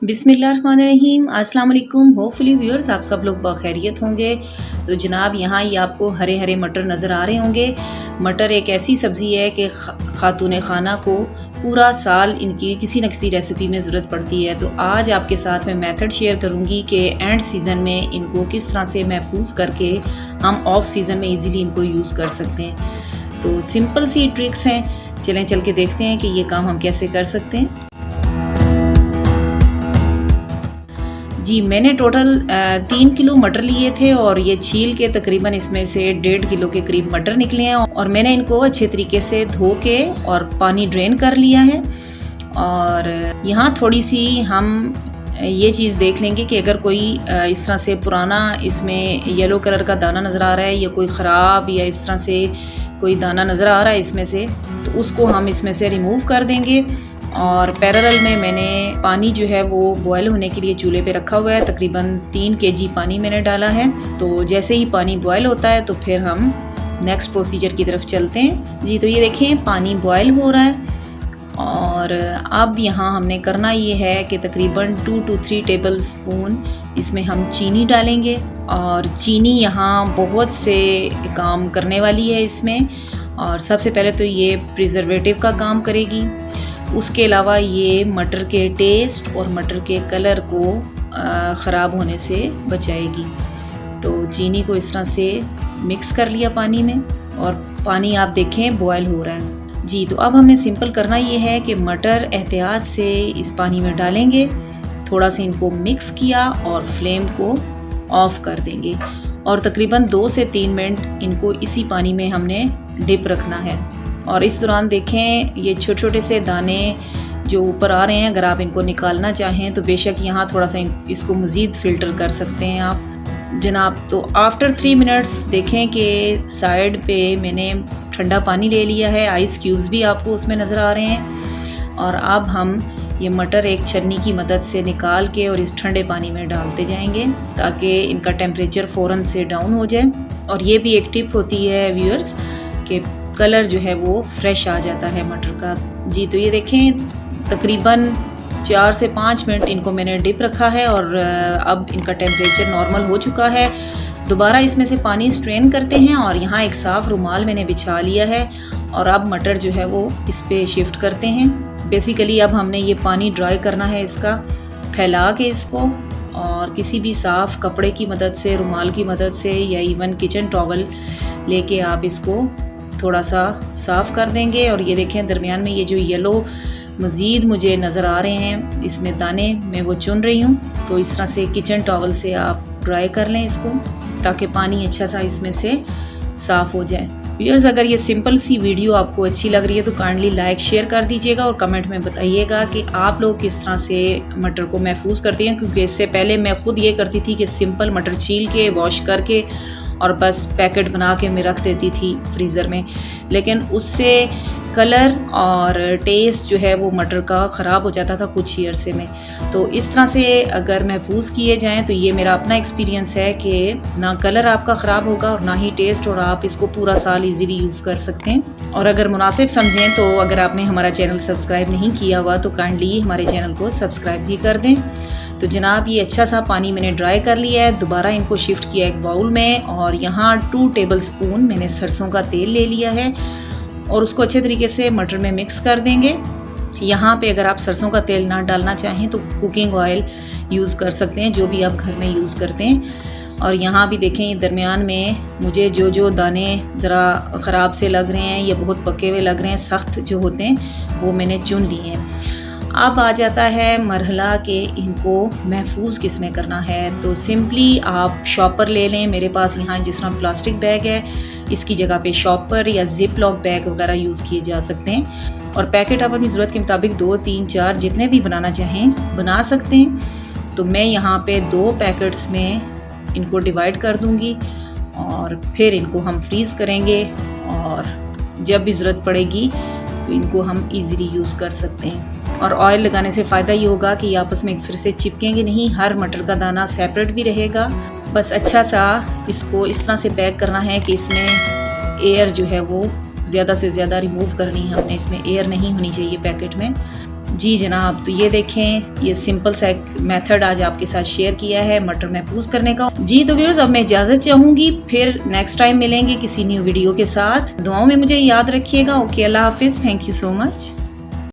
बिस्मिल्लाहिर्रहमानिर्रहीम। अस्सलाम वालेकुम। होपफुली व्यूअर्स आप सब लोग बखैरियत होंगे। तो जनाब यहाँ ये आपको हरे हरे मटर नज़र आ रहे होंगे। मटर एक ऐसी सब्ज़ी है कि खातून खाना को पूरा साल इनकी किसी न किसी रेसिपी में ज़रूरत पड़ती है। तो आज आपके साथ मैं मेथड शेयर करूँगी कि एंड सीज़न में इनको किस तरह से महफूज करके हम ऑफ सीज़न में ईज़िली इनको यूज़ कर सकते हैं। तो सिंपल सी ट्रिक्स हैं, चलें चल के देखते हैं कि ये काम हम कैसे कर सकते हैं। जी मैंने टोटल 3 किलो मटर लिए थे और ये छील के तकरीबन इसमें से 1.5 किलो के करीब मटर निकले हैं और मैंने इनको अच्छे तरीके से धो के और पानी ड्रेन कर लिया है। और यहाँ थोड़ी सी हम ये चीज़ देख लेंगे कि अगर कोई इस तरह से पुराना इसमें येलो कलर का दाना नज़र आ रहा है या कोई ख़राब या इस तरह से कोई दाना नज़र आ रहा है इसमें से, तो उसको हम इसमें से रिमूव कर देंगे। और पैरेलल में मैंने पानी जो है वो बॉयल होने के लिए चूल्हे पे रखा हुआ है। तकरीबन 3 kg पानी मैंने डाला है। तो जैसे ही पानी बॉयल होता है तो फिर हम नेक्स्ट प्रोसीजर की तरफ चलते हैं। जी तो ये देखें पानी बॉयल हो रहा है और अब यहाँ हमने करना ये है कि तकरीबन 2 to 3 टेबल स्पून इसमें हम चीनी डालेंगे। और चीनी यहाँ बहुत से काम करने वाली है इसमें। और सबसे पहले तो ये प्रिजर्वेटिव का काम करेगी, उसके अलावा ये मटर के टेस्ट और मटर के कलर को ख़राब होने से बचाएगी। तो चीनी को इस तरह से मिक्स कर लिया पानी में और पानी आप देखें बॉयल हो रहा है। जी तो अब हमने सिंपल करना ये है कि मटर एहतियात से इस पानी में डालेंगे, थोड़ा सा इनको मिक्स किया और फ्लेम को ऑफ़ कर देंगे और तकरीबन 2 से 3 मिनट इनको इसी पानी में हमने डिप रखना है। और इस दौरान देखें ये छोटे छोटे से दाने जो ऊपर आ रहे हैं, अगर आप इनको निकालना चाहें तो बेशक यहाँ थोड़ा सा इसको मज़ीद फ़िल्टर कर सकते हैं आप जनाब। तो आफ्टर 3 मिनट्स देखें कि साइड पे मैंने ठंडा पानी ले लिया है, आइस क्यूब्स भी आपको उसमें नज़र आ रहे हैं। और अब हम ये मटर एक छन्नी की मदद से निकाल के और इस ठंडे पानी में डालते जाएंगे ताकि इनका टेम्परेचर फ़ौरन से डाउन हो जाए। और ये भी एक टिप होती है व्यूअर्स कि कलर जो है वो फ्रेश आ जाता है मटर का। जी तो ये देखें तकरीबन 4 से 5 मिनट इनको मैंने डिप रखा है और अब इनका टेम्परेचर नॉर्मल हो चुका है। दोबारा इसमें से पानी स्ट्रेन करते हैं और यहाँ एक साफ़ रुमाल मैंने बिछा लिया है और अब मटर जो है वो इस पे शिफ्ट करते हैं। बेसिकली अब हमने ये पानी ड्राई करना है इसका, फैला के इसको और किसी भी साफ़ कपड़े की मदद से, रुमाल की मदद से या इवन किचन टॉवल लेके आप इसको थोड़ा सा साफ़ कर देंगे। और ये देखें दरमियान में ये जो येलो मज़ीद मुझे नज़र आ रहे हैं इसमें दाने मैं वो चुन रही हूँ। तो इस तरह से किचन टॉवल से आप ड्राई कर लें इसको ताकि पानी अच्छा सा इसमें से साफ़ हो जाए। व्यूअर्स अगर ये सिंपल सी वीडियो आपको अच्छी लग रही है तो काइंडली लाइक शेयर कर दीजिएगा और कमेंट में बताइएगा कि आप लोग किस तरह से मटर को महफूज करते हैं। क्योंकि इससे पहले मैं खुद ये करती थी कि सिंपल मटर छील के वॉश करके और बस पैकेट बना के मैं रख देती थी फ्रीज़र में, लेकिन उससे कलर और टेस्ट जो है वो मटर का ख़राब हो जाता था कुछ ही अरसे में। तो इस तरह से अगर महफूज किए जाएं तो ये मेरा अपना एक्सपीरियंस है कि ना कलर आपका ख़राब होगा और ना ही टेस्ट, और आप इसको पूरा साल इजीली यूज़ कर सकते हैं। और अगर मुनासिब समझें तो अगर आपने हमारा चैनल सब्सक्राइब नहीं किया हुआ तो काइंडली हमारे चैनल को सब्सक्राइब भी कर दें। तो जनाब ये अच्छा सा पानी मैंने ड्राई कर लिया है, दोबारा इनको शिफ्ट किया एक बाउल में और यहाँ 2 टेबल स्पून मैंने सरसों का तेल ले लिया है और उसको अच्छे तरीके से मटर में मिक्स कर देंगे। यहाँ पे अगर आप सरसों का तेल ना डालना चाहें तो कुकिंग ऑयल यूज़ कर सकते हैं, जो भी आप घर में यूज़ करते हैं। और यहाँ भी देखें दरमियान में मुझे जो दाने ज़रा ख़राब से लग रहे हैं या बहुत पके हुए लग रहे हैं, सख्त जो होते हैं, वो मैंने चुन लिए हैं। अब आ जाता है मरहला कि इनको महफूज किस में करना है। तो सिंपली आप शॉपर ले लें। मेरे पास यहाँ जिस तरह प्लास्टिक बैग है इसकी जगह पे शॉपर या जिप लॉक बैग वगैरह यूज़ किए जा सकते हैं। और पैकेट आप अपनी ज़रूरत के मुताबिक 2, 3, 4 जितने भी बनाना चाहें बना सकते हैं। तो मैं यहाँ पे 2 पैकेट्स में इनको डिवाइड कर दूँगी और फिर इनको हम फ्रीज़ करेंगे और जब भी ज़रूरत पड़ेगी तो इनको हम ईज़िली यूज़ कर सकते हैं। और ऑयल लगाने से फ़ायदा ये होगा कि आपस में एक दूसरे से चिपकेंगे नहीं, हर मटर का दाना सेपरेट भी रहेगा। बस अच्छा सा इसको इस तरह से पैक करना है कि इसमें एयर जो है वो ज़्यादा से ज़्यादा रिमूव करनी है हमने, इसमें एयर नहीं होनी चाहिए पैकेट में। जी जनाब, तो ये देखें, ये सिंपल सा एक मेथड आज आपके साथ शेयर किया है मटर महफूज करने का। जी तो व्यूअर्स, अब मैं इजाज़त चाहूँगी, फिर नेक्स्ट टाइम मिलेंगे किसी न्यू वीडियो के साथ। दुआओं में मुझे याद रखिएगा। ओके, अल्लाह हाफिज़, थैंक यू सो मच।